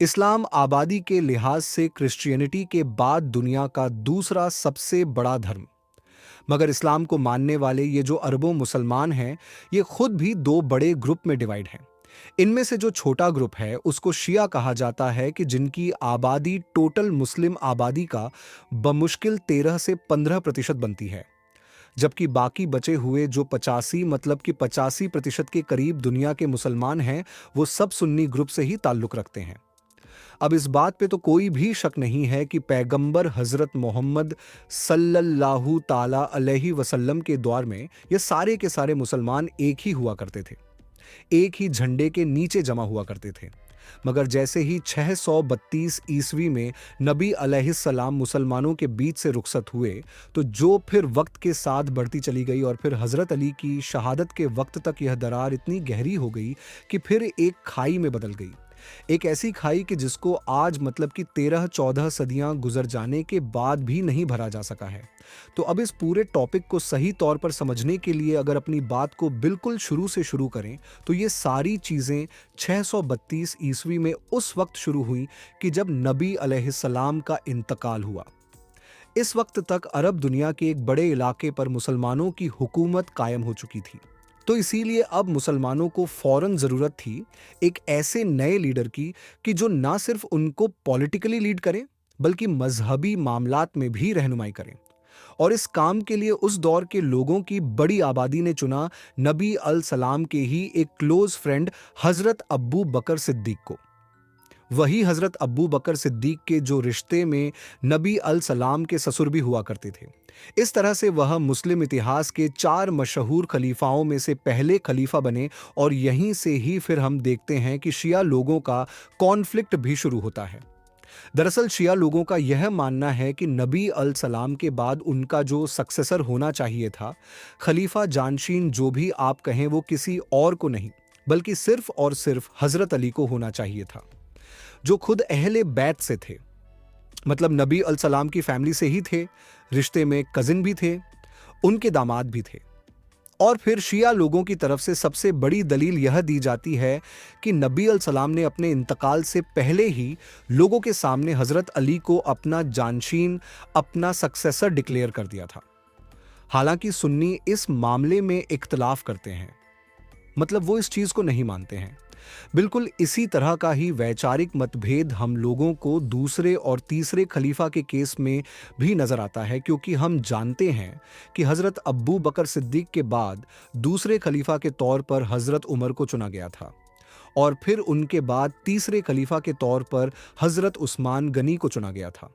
इस्लाम आबादी के लिहाज से क्रिश्चियनिटी के बाद दुनिया का दूसरा सबसे बड़ा धर्म। मगर इस्लाम को मानने वाले ये जो अरबों मुसलमान हैं, ये खुद भी दो बड़े ग्रुप में डिवाइड हैं। इनमें से जो छोटा ग्रुप है उसको शिया कहा जाता है, कि जिनकी आबादी टोटल मुस्लिम आबादी का बमुश्किल 13 से 15% बनती है। जबकि बाकी बचे हुए जो 85 मतलब कि 85% के करीब दुनिया के मुसलमान हैं, वो सब सुन्नी ग्रुप से ही ताल्लुक रखते हैं। अब इस बात पे तो कोई भी शक नहीं है कि पैगंबर हजरत मोहम्मद सल्लल्लाहु ताला अलैहि वसल्लम के दौर में ये सारे के सारे मुसलमान एक ही हुआ करते थे, एक ही झंडे के नीचे जमा हुआ करते थे। मगर जैसे ही 632 ईस्वी में नबी अलैहिस्सलाम मुसलमानों के बीच से रुखसत हुए, तो जो फिर वक्त के साथ बढ़ती चली गई और फिर हजरत अली की शहादत के वक्त तक यह दरार इतनी गहरी हो गई कि फिर एक खाई में बदल गई। एक ऐसी खाई कि जिसको आज मतलब कि 13-14 सदियां गुजर जाने के बाद भी नहीं भरा जा सका है। तो अब इस पूरे टॉपिक को सही तौर पर समझने के लिए अगर अपनी बात को बिल्कुल शुरू से शुरू करें, तो ये सारी चीजें 632 ईस्वी में उस वक्त शुरू हुई कि जब नबी अलैहिस्सलाम का इंतकाल हुआ। इस वक्त तक अरब दुनिया के एक बड़े इलाके पर मुसलमानों की हुकूमत कायम हो चुकी थी। तो इसीलिए अब मुसलमानों को फौरन जरूरत थी एक ऐसे नए लीडर की, कि जो ना सिर्फ उनको पॉलिटिकली लीड करें, बल्कि मजहबी मामलात में भी रहनुमाई करें। और इस काम के लिए उस दौर के लोगों की बड़ी आबादी ने चुना नबी अल सलाम के ही एक क्लोज फ्रेंड हजरत अब्बू बकर सिद्दीक को। वही हजरत अब्बू बकर सिद्दीक के जो रिश्ते में नबी अल सलाम के ससुर भी हुआ करते थे। इस तरह से वह मुस्लिम इतिहास के 4 मशहूर खलीफाओं में से पहले खलीफा बने, और यहीं से ही फिर हम देखते हैं कि शिया लोगों का कॉन्फ्लिक्ट भी शुरू होता है। दरअसल शिया लोगों का यह मानना है कि नबी अल सलाम के बाद उनका जो सक्सेसर होना चाहिए था, खलीफा जानशीन जो भी आप कहें, वो किसी और को नहीं बल्कि सिर्फ और सिर्फ हजरत अली को होना चाहिए था, जो खुद अहले बैत से थे, मतलब नबी अल सलाम की फैमिली से ही थे, रिश्ते में कजिन भी थे, उनके दामाद भी थे। और फिर शिया लोगों की तरफ से सबसे बड़ी दलील यह दी जाती है कि नबी अल सलाम ने अपने इंतकाल से पहले ही लोगों के सामने हजरत अली को अपना जानशीन, अपना सक्सेसर डिक्लेयर कर दिया था। हालांकि सुन्नी इस मामले में इख्तलाफ करते हैं, मतलब वो इस चीज को नहीं मानते हैं। बिल्कुल इसी तरह का ही वैचारिक मतभेद हम लोगों को दूसरे और तीसरे खलीफा के केस में भी नजर आता है, क्योंकि हम जानते हैं कि हजरत अब्बू बकर सिद्दीक के बाद दूसरे खलीफा के तौर पर हजरत उमर को चुना गया था, और फिर उनके बाद तीसरे खलीफा के तौर पर हजरत उस्मान गनी को चुना गया था।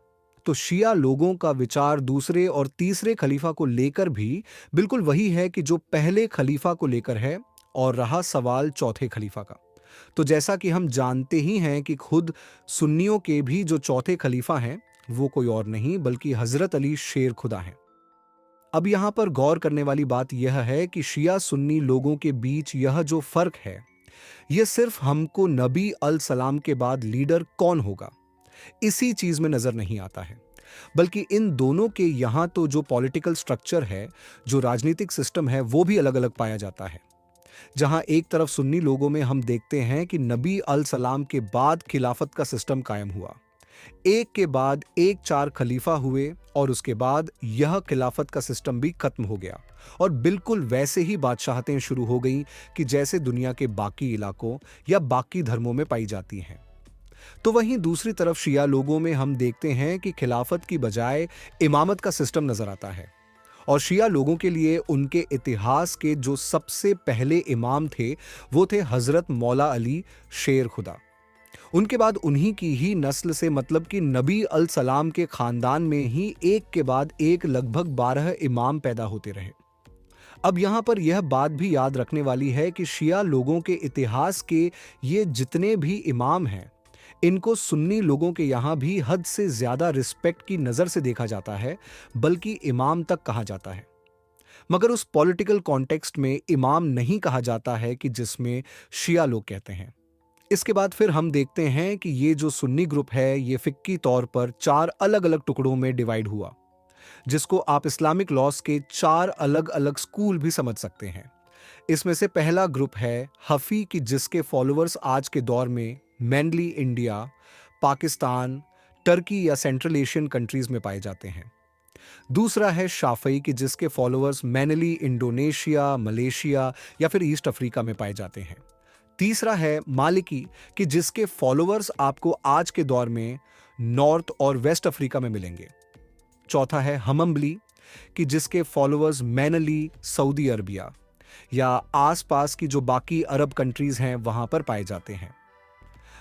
तो शिया लोगों का विचार दूसरे और तीसरे खलीफा को लेकर भी बिल्कुल वही है कि जो पहले खलीफा को लेकर है, और रहा सवाल चौथे खलीफा का, तो जैसा कि हम जानते ही हैं कि खुद सुन्नियों के भी जो चौथे खलीफा हैं, वो कोई और नहीं बल्कि हजरत अली शेर खुदा हैं। अब यहां पर गौर करने वाली बात यह है कि शिया सुन्नी लोगों के बीच यह जो फर्क है, यह सिर्फ हमको नबी अल सलाम के बाद लीडर कौन होगा इसी चीज में नजर नहीं आता है, बल्कि इन दोनों के यहां तो जो पॉलिटिकल स्ट्रक्चर है, जो राजनीतिक सिस्टम है, वो भी अलग अलग पाया जाता है। जहां एक तरफ सुन्नी लोगों में हम देखते हैं कि नबी अल सलाम के बाद खिलाफत का सिस्टम कायम हुआ, एक के बाद एक 4 खलीफा हुए, और उसके बाद यह खिलाफत का सिस्टम भी खत्म हो गया, और बिल्कुल वैसे ही बादशाहतें शुरू हो गईं कि जैसे दुनिया के बाकी इलाकों या बाकी धर्मों में पाई जाती हैं। तो वहीं दूसरी तरफ शिया लोगों में हम देखते हैं कि खिलाफत की बजाय इमामत का सिस्टम नजर आता है, और शिया लोगों के लिए उनके इतिहास के जो सबसे पहले इमाम थे, वो थे हजरत मौला अली शेर खुदा। उनके बाद उन्हीं की ही नस्ल से, मतलब कि नबी अल सलाम के खानदान में ही एक के बाद एक लगभग 12 इमाम पैदा होते रहे। अब यहां पर यह बात भी याद रखने वाली है कि शिया लोगों के इतिहास के ये जितने भी इमाम हैं, इनको सुन्नी लोगों के यहां भी हद से ज्यादा रिस्पेक्ट की नजर से देखा जाता है, बल्कि इमाम तक कहा जाता है। मगर उस पॉलिटिकल कॉन्टेक्स्ट में इमाम नहीं कहा जाता है कि जिसमें शिया लोग कहते हैं। इसके बाद फिर हम देखते हैं कि ये जो सुन्नी ग्रुप है, ये फिक्की तौर पर 4 अलग अलग टुकड़ों में डिवाइड हुआ, जिसको आप इस्लामिक लॉस के 4 अलग अलग स्कूल भी समझ सकते हैं। इसमें से पहला ग्रुप है हफी की, जिसके फॉलोअर्स आज के दौर में मेनली इंडिया, पाकिस्तान, टर्की या सेंट्रल एशियन कंट्रीज में पाए जाते हैं। दूसरा है शाफई कि जिसके फॉलोअर्स मेनली इंडोनेशिया, मलेशिया या फिर ईस्ट अफ्रीका में पाए जाते हैं। तीसरा है मालिकी कि जिसके फॉलोअर्स आपको आज के दौर में नॉर्थ और वेस्ट अफ्रीका में मिलेंगे। चौथा है हमम्बली कि जिसके फॉलोअर्स मेनली सऊदी अरबिया या आसपास की जो बाकी अरब कंट्रीज हैं वहां पर पाए जाते हैं।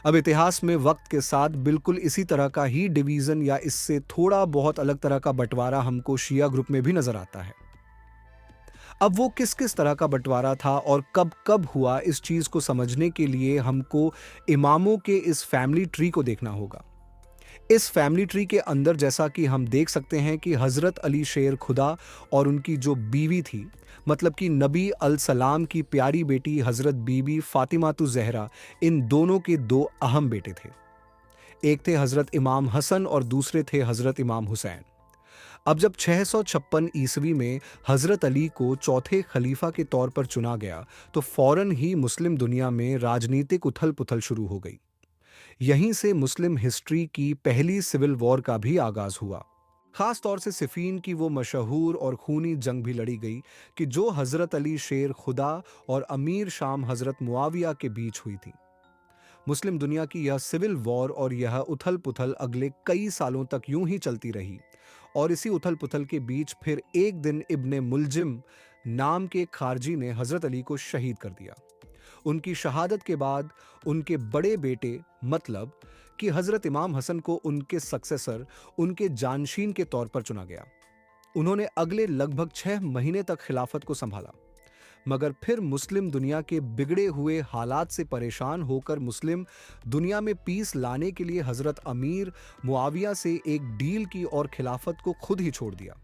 अब इतिहास में वक्त के साथ बिल्कुल इसी तरह का ही डिवीजन या इससे थोड़ा बहुत अलग तरह का बंटवारा हमको शिया ग्रुप में भी नजर आता है। अब वो किस किस तरह का बंटवारा था और कब कब हुआ, इस चीज को समझने के लिए हमको इमामों के इस फैमिली ट्री को देखना होगा। इस फैमिली ट्री के अंदर जैसा कि हम देख सकते हैं कि हजरत अली शेर खुदा और उनकी जो बीवी थी, मतलब कि नबी अल सलाम की प्यारी बेटी हजरत बीबी फातिमा तु जहरा, इन दोनों के दो अहम बेटे थे। एक थे हजरत इमाम हसन और दूसरे थे हजरत इमाम हुसैन। अब जब 656 ईस्वी में हजरत अली को चौथे खलीफा के तौर पर चुना गया तो फौरन ही मुस्लिम दुनिया में राजनीतिक उथल पुथल शुरू हो गई। यहीं से मुस्लिम हिस्ट्री की पहली सिविल वॉर का भी आगाज हुआ। खास तौर से सिफीन की वो मशहूर और खूनी जंग भी लड़ी गई कि जो हजरत अली शेर खुदा और अमीर शाम हजरत मुआविया के बीच हुई थी। मुस्लिम दुनिया की यह सिविल वॉर और यह उथल पुथल अगले कई सालों तक यूं ही चलती रही और इसी उथल पुथल के बीच फिर एक दिन इब्ने मुलजिम नाम के खारजी ने हजरत अली को शहीद कर दिया। उनकी शहादत के बाद उनके बड़े बेटे मतलब कि हजरत इमाम हसन को उनके सक्सेसर, उनके जानशीन के तौर पर चुना गया। उन्होंने अगले लगभग 6 महीने तक खिलाफत को संभाला, मगर फिर मुस्लिम दुनिया के बिगड़े हुए हालात से परेशान होकर मुस्लिम दुनिया में पीस लाने के लिए हजरत अमीर मुआविया से एक डील की और खिलाफत को खुद ही छोड़ दिया।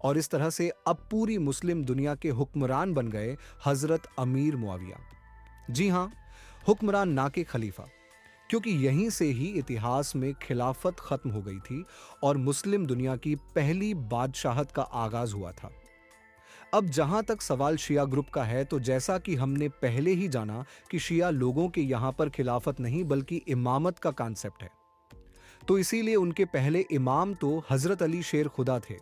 और इस तरह से अब पूरी मुस्लिम दुनिया के हुक्मरान बन गए हजरत अमीर मुआविया। जी हां, हुक्मरान ना के खलीफा, क्योंकि यहीं से ही इतिहास में खिलाफत खत्म हो गई थी और मुस्लिम दुनिया की पहली बादशाहत का आगाज हुआ था। अब जहां तक सवाल शिया ग्रुप का है, तो जैसा कि हमने पहले ही जाना कि शिया लोगों के यहां पर खिलाफत नहीं बल्कि इमामत का कॉन्सेप्ट है, तो इसीलिए उनके पहले इमाम तो हजरत अली शेर खुदा थे।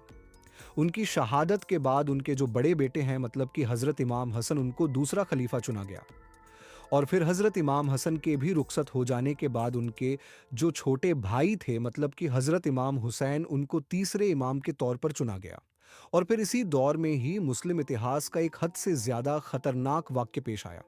उनकी शहादत के बाद उनके जो बड़े बेटे हैं मतलब कि हजरत इमाम हसन, उनको दूसरा खलीफा चुना गया और फिर हजरत इमाम हसन के भी रुखसत हो जाने के बाद उनके जो छोटे भाई थे मतलब कि हजरत इमाम हुसैन, उनको तीसरे इमाम के तौर पर चुना गया। और फिर इसी दौर में ही मुस्लिम इतिहास का एक हद से ज्यादा खतरनाक वाक्य पेश आया।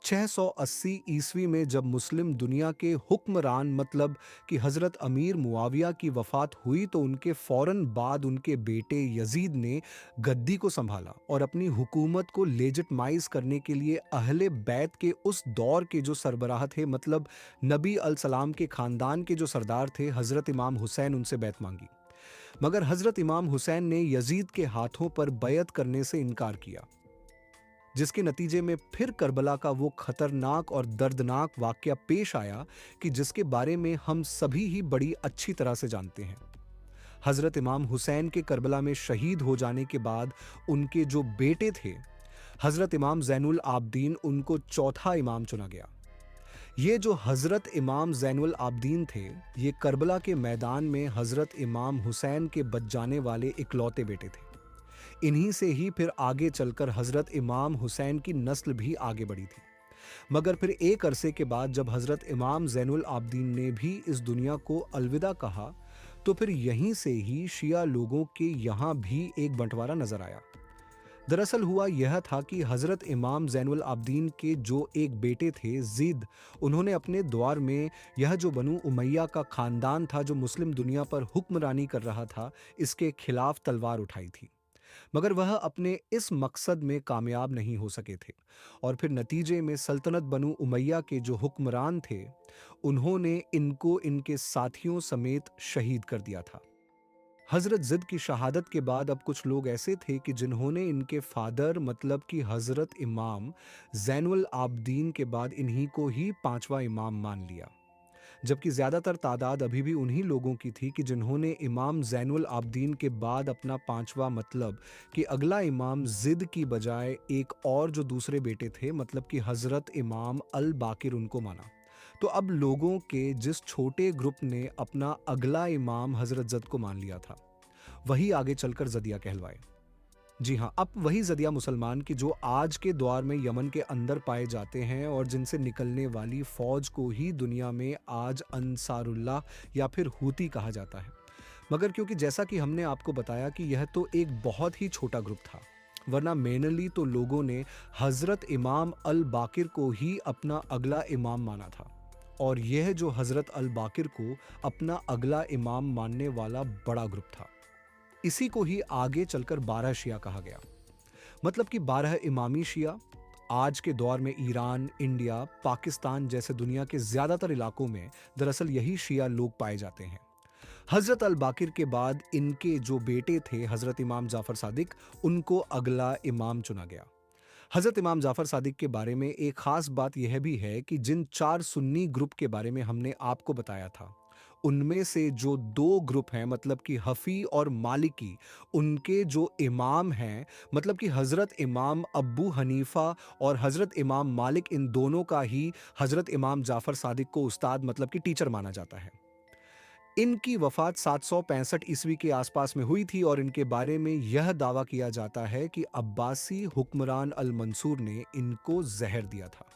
680 ईस्वी में जब मुस्लिम दुनिया के हुक्मरान मतलब कि हजरत अमीर मुआविया की वफात हुई तो उनके फौरन बाद उनके बेटे यजीद ने गद्दी को संभाला और अपनी हुकूमत को लेजिटमाइज करने के लिए अहले बैत के उस दौर के जो सरबराह थे मतलब नबी अल सलाम के खानदान के जो सरदार थे हजरत इमाम हुसैन, उनसे बैत मांगी। मगर हजरत इमाम हुसैन ने यजीद के हाथों पर बैत करने से इनकार किया, जिसके नतीजे में फिर करबला का वो खतरनाक और दर्दनाक वाकया पेश आया कि जिसके बारे में हम सभी ही बड़ी अच्छी तरह से जानते हैं। हजरत इमाम हुसैन के करबला में शहीद हो जाने के बाद उनके जो बेटे थे हजरत इमाम जैनुल आबदीन, उनको चौथा इमाम चुना गया। ये जो हजरत इमाम जैनुल आबदीन थे, ये करबला के मैदान में हजरत इमाम हुसैन के बच जाने वाले इकलौते बेटे थे। इन्हीं से ही फिर आगे चलकर हजरत इमाम हुसैन की नस्ल भी आगे बढ़ी थी। मगर फिर एक अरसे के बाद जब हजरत इमाम जैनुल आबदीन ने भी इस दुनिया को अलविदा कहा तो फिर यहीं से ही शिया लोगों के यहाँ भी एक बंटवारा नजर आया। दरअसल हुआ यह था कि हजरत इमाम जैनुल आबदीन के जो एक बेटे थे जिद, उन्होंने अपने द्वार में यह जो बनु उमैया का खानदान था जो मुस्लिम दुनिया पर हुक्मरानी कर रहा था, इसके खिलाफ तलवार उठाई थी। मगर वह अपने इस मकसद में कामयाब नहीं हो सके थे और फिर नतीजे में सल्तनत बनु उमैया के जो हुक्मरान थे उन्होंने इनको इनके साथियों समेत शहीद कर दिया था। हजरत जिद की शहादत के बाद अब कुछ लोग ऐसे थे कि जिन्होंने इनके फादर मतलब कि हजरत इमाम जैनुल आबदीन के बाद इन्हीं को ही पांचवा इमाम मान लिया, जबकि ज्यादातर तादाद अभी भी उन्हीं लोगों की थी कि जिन्होंने इमाम जैनुल आबदीन के बाद अपना पांचवा मतलब कि अगला इमाम जिद की बजाय एक और जो दूसरे बेटे थे मतलब कि हजरत इमाम अल बाकिर, उनको माना। तो अब लोगों के जिस छोटे ग्रुप ने अपना अगला इमाम हजरत जद को मान लिया था, वही आगे चलकर जदिया कहलवाए। जी हाँ, अब वही जदिया मुसलमान कि जो आज के दौर में यमन के अंदर पाए जाते हैं और जिनसे निकलने वाली फौज को ही दुनिया में आज अंसारुल्लाह या फिर हूती कहा जाता है। मगर क्योंकि जैसा कि हमने आपको बताया कि यह तो एक बहुत ही छोटा ग्रुप था, वरना मेनली तो लोगों ने हजरत इमाम अल बाकिर को ही अपना अगला इमाम माना था। और यह जो हजरत अल बाकिर को अपना अगला इमाम मानने वाला बड़ा ग्रुप था, इसी को ही आगे चलकर 12 शिया कहा गया। मतलब कि 12 इमामी शिया। आज के दौर में ईरान, इंडिया, पाकिस्तान जैसे दुनिया के ज्यादातर इलाकों में दरअसल यही शिया लोग पाए जाते हैं। हजरत अल बाकिर के बाद इनके जो बेटे थे हजरत इमाम जाफर सादिक, उनको अगला इमाम चुना गया। हजरत इमाम जाफर सादिक के बारे में एक खास बात यह भी है कि जिन 4 सुन्नी ग्रुप के बारे में हमने आपको बताया था, उनमें से जो 2 ग्रुप हैं, मतलब कि हफी और मालिकी, उनके जो इमाम हैं, मतलब कि हजरत इमाम अब्बू हनीफा और हजरत इमाम मालिक, इन दोनों का ही हजरत इमाम जाफर सादिक को उस्ताद मतलब कि टीचर माना जाता है। इनकी वफात 765 ईस्वी के आसपास में हुई थी और इनके बारे में यह दावा किया जाता है कि अब्बासी हुक्मरान अल मंसूर ने इनको जहर दिया था।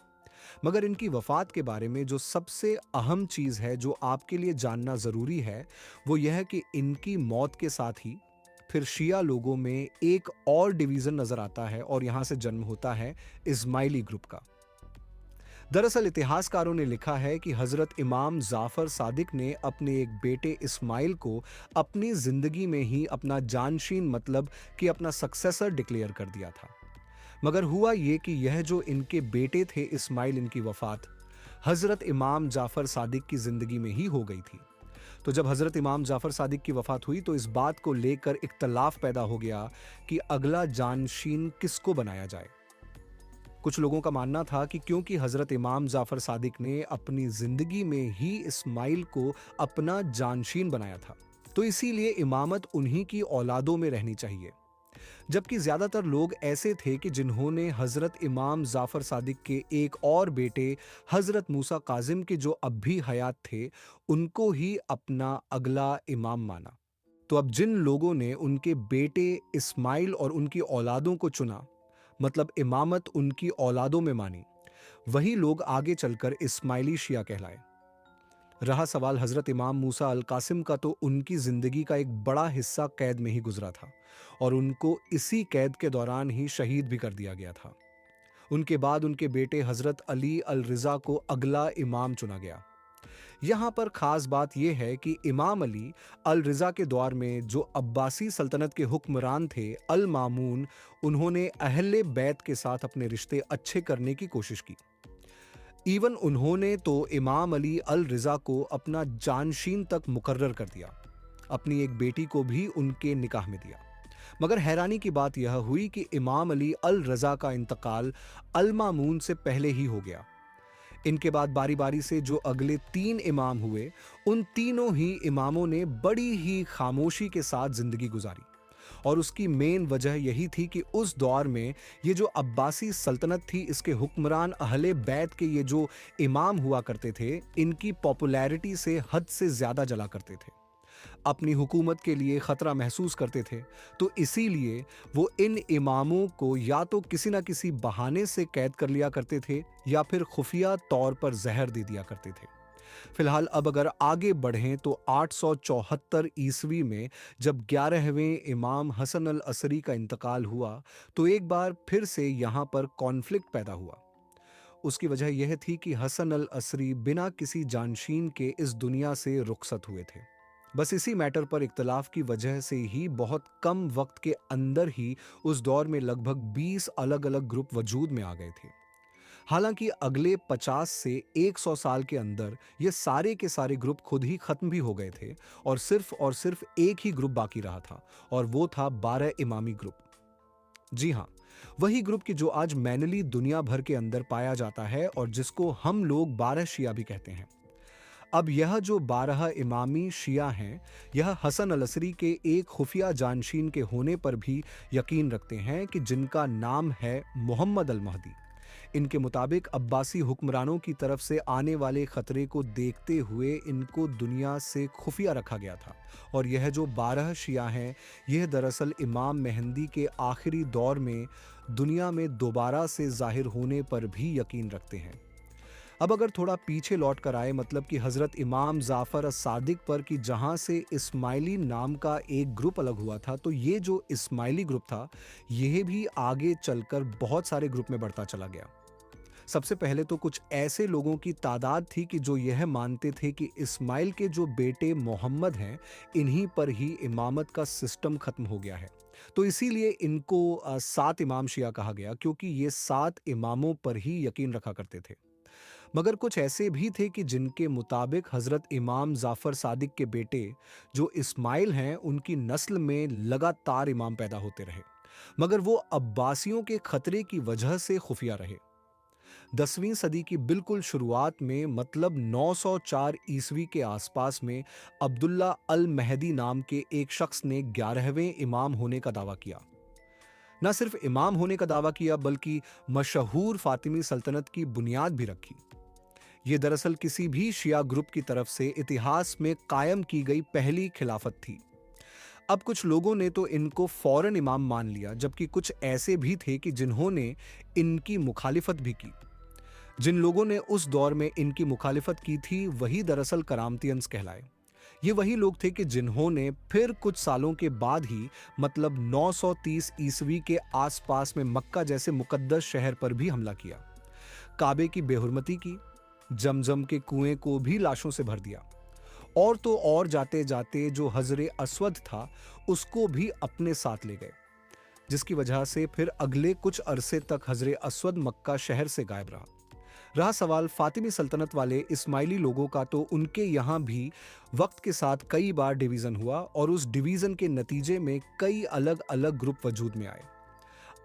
मगर इनकी वफात के बारे में जो सबसे अहम चीज है जो आपके लिए जानना जरूरी है, वो यह है कि इनकी मौत के साथ ही फिर शिया लोगों में एक और डिवीजन नजर आता है और यहां से जन्म होता है इस्माइली ग्रुप का। दरअसल इतिहासकारों ने लिखा है कि हजरत इमाम जाफर सादिक ने अपने एक बेटे इस्माइल को अपनी जिंदगी में ही अपना जानशीन मतलब कि अपना सक्सेसर डिक्लेयर कर दिया था। मगर हुआ ये कि यह जो इनके बेटे थे इस्माइल, इनकी वफात हजरत इमाम जाफर सादिक की जिंदगी में ही हो गई थी। तो जब हजरत इमाम जाफर सादिक की वफात हुई तो इस बात को लेकर इख्तलाफ पैदा हो गया कि अगला जानशीन किसको बनाया जाए। कुछ लोगों का मानना था कि क्योंकि हजरत इमाम जाफर सादिक ने अपनी जिंदगी में ही इस्माइल को अपना जानशीन बनाया था, तो इसीलिए इमामत उन्हीं की औलादों में रहनी चाहिए। जबकि ज्यादातर लोग ऐसे थे कि जिन्होंने हजरत इमाम जाफर सादिक के एक और बेटे हजरत मूसा काजिम के जो अब भी हयात थे, उनको ही अपना अगला इमाम माना। तो अब जिन लोगों ने उनके बेटे इस्माइल और उनकी औलादों को चुना, मतलब इमामत उनकी औलादों में मानी, वही लोग आगे चलकर इस्माइली शिया कहलाए। रहा सवाल हजरत इमाम मूसा अल कासिम का, तो उनकी जिंदगी का एक बड़ा हिस्सा कैद में ही गुजरा था और उनको इसी कैद के दौरान ही शहीद भी कर दिया गया था। उनके बाद उनके बेटे हजरत अली अल रिजा को अगला इमाम चुना गया। यहां पर खास बात यह है कि इमाम अली अल रिजा के दौर में जो अब्बासी सल्तनत के हुक्मरान थे अल मामून, उन्होंने अहले बैत के साथ अपने रिश्ते अच्छे करने की कोशिश की। इवन उन्होंने तो इमाम अली अल रिजा को अपना जानशीन तक मुकर्रर कर दिया, अपनी एक बेटी को भी उनके निकाह में दिया। मगर हैरानी की बात यह हुई कि इमाम अली अल रजा का इंतकाल अल मामून से पहले ही हो गया। इनके बाद बारी बारी से जो अगले 3 इमाम हुए, उन तीनों ही इमामों ने बड़ी ही खामोशी के साथ जिंदगी गुजारी और उसकी मेन वजह यही थी कि उस दौर में ये जो अब्बासी सल्तनत थी, इसके हुक्मरान अहले बैत के ये जो इमाम हुआ करते थे, इनकी पॉपुलैरिटी से हद से ज्यादा जला करते थे, अपनी हुकूमत के लिए खतरा महसूस करते थे। तो इसीलिए वो इन इमामों को या तो किसी ना किसी बहाने से कैद कर लिया करते थे या फिर खुफिया तौर पर जहर दे दिया करते थे। फिलहाल अब अगर आगे बढ़ें तो 874 ईस्वी में जब 11वें इमाम हसन अल असरी का इंतकाल हुआ, तो एक बार फिर से यहां पर कॉन्फ्लिक्ट पैदा हुआ। उसकी वजह यह थी कि हसन अल असरी बिना किसी जानशीन के इस दुनिया से रुखसत हुए थे। बस इसी मैटर पर इख्तलाफ की वजह से ही बहुत कम वक्त के अंदर ही उस दौर में लगभग 20 अलग अलग ग्रुप वजूद में आ गए थे। हालांकि अगले 50 से 100 साल के अंदर ये सारे के सारे ग्रुप खुद ही खत्म भी हो गए थे और सिर्फ एक ही ग्रुप बाकी रहा था, और वो था 12 इमामी ग्रुप। जी हाँ, वही ग्रुप की जो आज मैनली दुनिया भर के अंदर पाया जाता है और जिसको हम लोग 12 शिया भी कहते हैं। अब यह जो 12 इमामी शिया हैं, यह हसन अल असरी के एक खुफिया जानशीन के होने पर भी यकीन रखते हैं कि जिनका नाम है मोहम्मद अल महदी। इनके मुताबिक अब्बासी हुक्मरानों की तरफ से आने वाले खतरे को देखते हुए इनको दुनिया से खुफिया रखा गया था, और यह जो 12 शिया हैं, यह दरअसल इमाम मेहंदी के आखिरी दौर में दुनिया में दोबारा से जाहिर होने पर भी यकीन रखते हैं। अब अगर थोड़ा पीछे लौट कर आए, मतलब कि हज़रत इमाम जाफ़र सादिक पर, कि जहाँ से इस्माइली नाम का एक ग्रुप अलग हुआ था, तो ये जो इस्माइली ग्रुप था, यह भी आगे चलकर बहुत सारे ग्रुप में बढ़ता चला गया। सबसे पहले तो कुछ ऐसे लोगों की तादाद थी कि जो यह मानते थे कि इस्माइल के जो बेटे मोहम्मद हैं, इन्हीं पर ही इमामत का सिस्टम खत्म हो गया है। तो इसीलिए इनको 7 इमाम शिया कहा गया, क्योंकि ये 7 इमामों पर ही यकीन रखा करते थे। मगर कुछ ऐसे भी थे कि जिनके मुताबिक हजरत इमाम जाफर सादिक के बेटे जो इस्माइल हैं, उनकी नस्ल में लगातार इमाम पैदा होते रहे, मगर वो अब्बासियों के खतरे की वजह से खुफिया रहे। 10वीं सदी की बिल्कुल शुरुआत में, मतलब 904 ईस्वी के आसपास में, अब्दुल्ला अल महदी नाम के एक शख्स ने 11वें इमाम होने का दावा किया। न सिर्फ इमाम होने का दावा किया, बल्कि मशहूर फातिमी सल्तनत की बुनियाद भी रखी। ये दरअसल किसी भी शिया ग्रुप की तरफ से इतिहास में कायम की गई पहली खिलाफत थी। अब कुछ लोगों ने तो इनको फौरन इमाम मान लिया, जबकि कुछ ऐसे भी थे कि जिन्होंने इनकी मुखालिफत भी की। जिन लोगों ने उस दौर में इनकी मुखालिफत की थी, वही दरअसल करामतियंस कहलाए। ये वही लोग थे कि जिन्होंने फिर कुछ सालों के बाद ही, मतलब 930 ईस्वी के आसपास में, मक्का जैसे मुकद्दस शहर पर भी हमला किया, काबे की बेहुरमती की, जमजम के कुएं को भी लाशों से भर दिया, और तो और जाते जाते जो हजरे अस्वद था उसको भी अपने साथ ले गए, जिसकी वजह से फिर अगले कुछ अरसे तक हजरे अस्वद मक्का शहर से गायब रहा सवाल फातिमी सल्तनत वाले इस्माइली लोगों का, तो उनके यहाँ भी वक्त के साथ कई बार डिवीजन हुआ, और उस डिवीजन के नतीजे में कई अलग अलग ग्रुप वजूद में आए।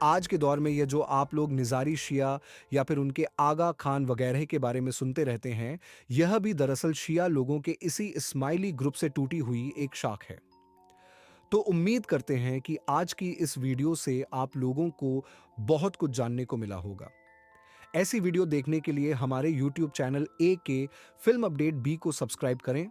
आज के दौर में ये जो आप लोग निज़ारी शिया या फिर उनके आगा खान वगैरह के बारे में सुनते रहते हैं, यह भी दरअसल शिया लोगों के इसी इस्माइली ग्रुप से टूटी हुई एक शाख है। तो उम्मीद करते हैं कि आज की इस वीडियो से आप लोगों को बहुत कुछ जानने को मिला होगा। ऐसी वीडियो देखने के लिए हमारे YouTube चैनल ए के फिल्म अपडेट बी को सब्सक्राइब करें